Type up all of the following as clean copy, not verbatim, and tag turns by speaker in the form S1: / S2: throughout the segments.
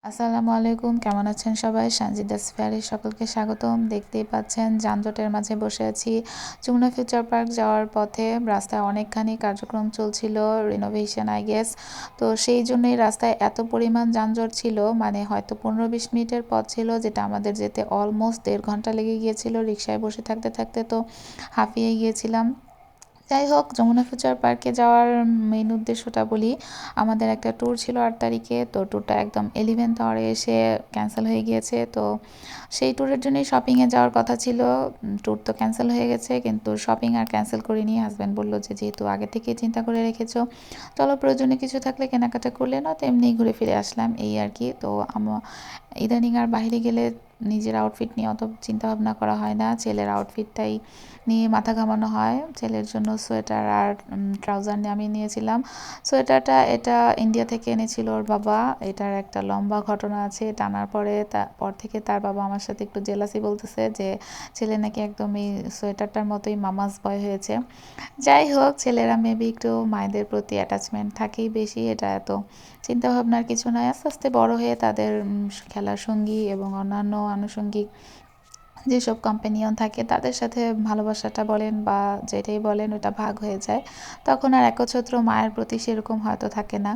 S1: আসসালামু আলাইকুম, কেমন আছেন সবাই? সানজিদাস ফেয়ারে সকলকে স্বাগতম। দেখতেই পাচ্ছেন যানজটের মাঝে বসে আছি। যমুনা ফিউচার পার্ক যাওয়ার পথে রাস্তায় অনেকখানি কার্যক্রম চলছিল, রিনোভেশন আই গেস। তো সেই জন্যই রাস্তায় এত পরিমাণ যানজট ছিল, মানে হয়তো 15-20 মিনিটের পথ ছিল, যেটা আমাদের যেতে অলমোস্ট 1.5 ঘন্টা লেগে গিয়েছিল। রিক্সায় বসে থাকতে থাকতে তো হাঁপিয়ে গিয়েছিলাম। যাই হোক, যমুনা ফিউচার পার্কে যাওয়ার মেইন উদ্দেশ্যটা বলি। আমাদের একটা ট্যুর ছিল 8 তারিখে, তো ট্যুরটা একদম 11th আওয়ারে এসে ক্যান্সেল হয়ে গিয়েছে। তো সেই ট্যুরের জন্যই শপিংয়ে যাওয়ার কথা ছিল। ট্যুর তো ক্যান্সেল হয়ে গেছে, কিন্তু শপিং আর ক্যান্সেল করিনি। হাজব্যান্ড বললো যে যেহেতু আগে থেকে চিন্তা করে রেখেছো, চলো প্রয়োজনে কিছু থাকলে কেনাকাটা করলে না, তো এমনিই ঘুরে ফিরে আসলাম, এই আর কি। তো ইদানিং আর বাইরে গেলে নিজের আউটফিট নিয়ে অত চিন্তা ভাবনা করা হয় না, ছেলের আউটফিটটাই নিয়ে মাথা ঘামানো হয়। ছেলের জন্য সোয়েটার আর ট্রাউজার আমি নিয়েছিলাম। সোয়েটারটা এটা ইন্ডিয়া থেকে এনেছিল ওর বাবা। এটার একটা লম্বা ঘটনা আছে। এটা আনার পর থেকে তার বাবা আমার সাথে একটু জেলাসি বলতেছে যে ছেলে নাকি একদম এই সোয়েটারটার মতোই মামাস বয় হয়েছে। যাই হোক, ছেলেরা মেবি একটু মায়েদের প্রতি অ্যাটাচমেন্ট থাকেই বেশি, এটা এত চিন্তা ভাবনার কিছু নয়। আস্তে আস্তে বড় হয়ে তাদের খেলার সঙ্গী এবং অন্যান্য আনুষঙ্গিক যেসব কম্প্যানিয়ন থাকে তাদের সাথে ভালোবাসাটা বলেন বা যেটাই বলেন ওটা ভাগ হয়ে যায়, তখন আর একচ্ছত্র মায়ের প্রতি সেরকম হয়তো থাকে না।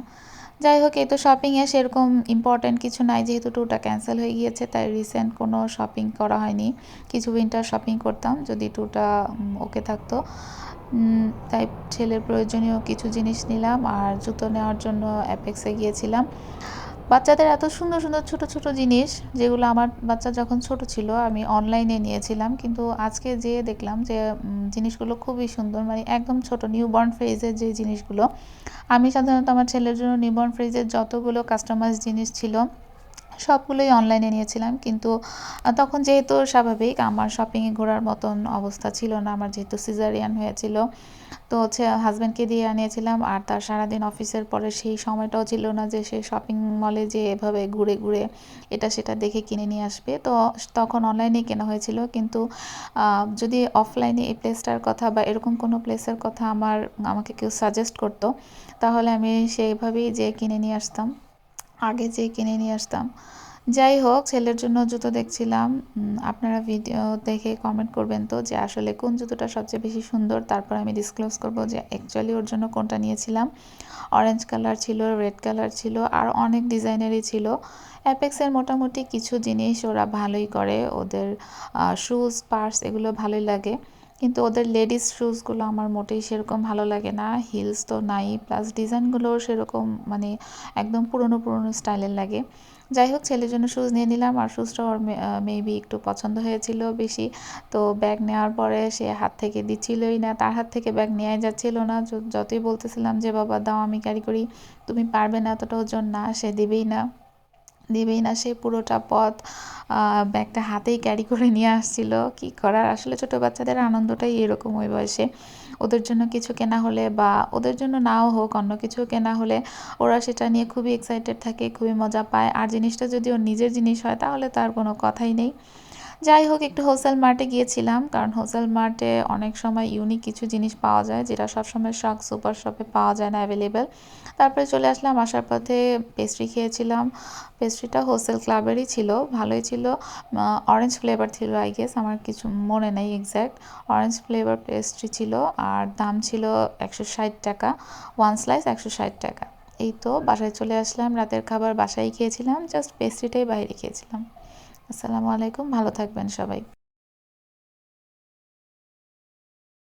S1: যাই হোক, এই তো শপিংয়ে সেরকম ইম্পর্ট্যান্ট কিছু নাই, যেহেতু ট্যুরটা ক্যান্সেল হয়ে গিয়েছে, তাই রিসেন্ট কোনো শপিং করা হয়নি। কিছু উইন্টার শপিং করতাম যদি ট্যুরটা ওকে থাকতো। তাই ছেলের প্রয়োজনীয় কিছু জিনিস নিলাম, আর জুতো নেওয়ার জন্য অ্যাপেক্সে গিয়েছিলাম। বাচ্চাদের এত সুন্দর সুন্দর ছোট ছোট জিনিস, যেগুলো আমার বাচ্চা যখন ছোট ছিল আমি অনলাইনে নিয়েছিলাম, কিন্তু আজকে যেয়ে দেখলাম যে জিনিসগুলো খুবই সুন্দর, মানে একদম ছোট নিউবর্ন ফ্রেজের যে জিনিসগুলো। আমি সাধারণত আমার ছেলের জন্য নিউবর্ন ফ্রেজের যতগুলো কাস্টমাইজ জিনিস ছিল সবগুলোই অনলাইনে নিয়েছিলাম, কিন্তু তখন যেহেতু স্বাভাবিক আমার শপিংয়ে ঘোরার মতন অবস্থা ছিল না, আমার যেহেতু সিজারিয়ান হয়েছিল। তো হচ্ছে হাজব্যান্ডকে দিয়ে আনিয়েছিলাম, আর তার সারাদিন অফিসের পরে সেই সময়টাও ছিল না যে সে শপিং মলে যে এভাবে ঘুরে ঘুরে এটা সেটা দেখে কিনে নিয়ে আসবে। তো তখন অনলাইনেই কেনা হয়েছিল, কিন্তু যদি অফলাইনে এই প্লেসটার কথা বা এরকম কোনো প্লেসের কথা আমাকে কেউ সাজেস্ট করতো, তাহলে আমি সেইভাবেই যে কিনে নিয়ে আসতাম, আগে যেয়ে কিনে নিয়ে আসতাম। যাই হোক, ছেলের জন্য জুতো দেখছিলাম। আপনারা ভিডিও দেখে কমেন্ট করবেন তো যে আসলে কোন জুতোটা সবচেয়ে বেশি সুন্দর, তারপর আমি ডিসক্লোজ করব যে অ্যাকচুয়ালি ওর জন্য কোনটা নিয়েছিলাম। অরেঞ্জ কালার ছিল, রেড কালার ছিল, আর অনেক ডিজাইনেরই ছিল। অ্যাপেক্সের মোটামুটি কিছু জিনিস ওরা ভালোই করে, ওদের শুজ পার্স এগুলো ভালোই লাগে, কিন্তু ওদের লেডিস শুজগুলো আমার মোটেই সেরকম ভালো লাগে না। হিলস তো নাই, প্লাস ডিজাইনগুলোও সেরকম, মানে একদম পুরনো পুরনো স্টাইলের লাগে। যাই হোক, ছেলের জন্য শুজ নিয়ে নিলাম, আর শুজটা ওর মেবি একটু পছন্দ হয়েছিল বেশি। তো ব্যাগ নেওয়ার পরে সে হাত থেকে দিচ্ছিলই না, তার হাত থেকে ব্যাগ নেওয়াই যাচ্ছিল না। যতই বলতেছিলাম যে বাবা দাও আমি ক্যারি করি, তুমি পারবে না, এতটা ওজন না, সে দিবেই না। সে পুরোটা পথ ব্যাগটা হাতেই ক্যারি করে নিয়ে আসছিল। কি করার, আসলে ছোটো বাচ্চাদের আনন্দটাই এরকম ওই বয়সে। ওদের জন্য কিছু কেনা হলে বা ওদের জন্য নাও হোক অন্য কিছু কেনা হলে ওরা সেটা নিয়ে খুবই এক্সাইটেড থাকে, খুবই মজা পায়। আর জিনিসটা যদি ওর নিজের জিনিস হয় তাহলে তার কোনো কথাই নেই। যাই হোক, একটু হোলসেল মার্টে গিয়েছিলাম, কারণ হোলসেল মার্টে অনেক সময় ইউনিক কিছু জিনিস পাওয়া যায়, যেটা সবসময় শখ সুপার শপে পাওয়া যায় না অ্যাভেলেবেল। তারপরে চলে আসলাম, আসার পথে পেস্ট্রি খেয়েছিলাম। পেস্ট্রিটা হোলসেল ক্লাবেরই ছিল, ভালোই ছিল। অরেঞ্জ ফ্লেভার ছিল আই গেস, আমার কিছু মনে নেই এক্স্যাক্ট। অরেঞ্জ ফ্লেভার পেস্ট্রি ছিল, আর দাম ছিল 160 টাকা, 1 স্লাইস 160 টাকা। এই তো বাসায় চলে আসলাম, রাতের খাবার বাসায় খেয়েছিলাম, জাস্ট পেস্ট্রিটাই বাইরে খেয়েছিলাম। আসসালামু আলাইকুম, ভালো থাকবেন সবাই।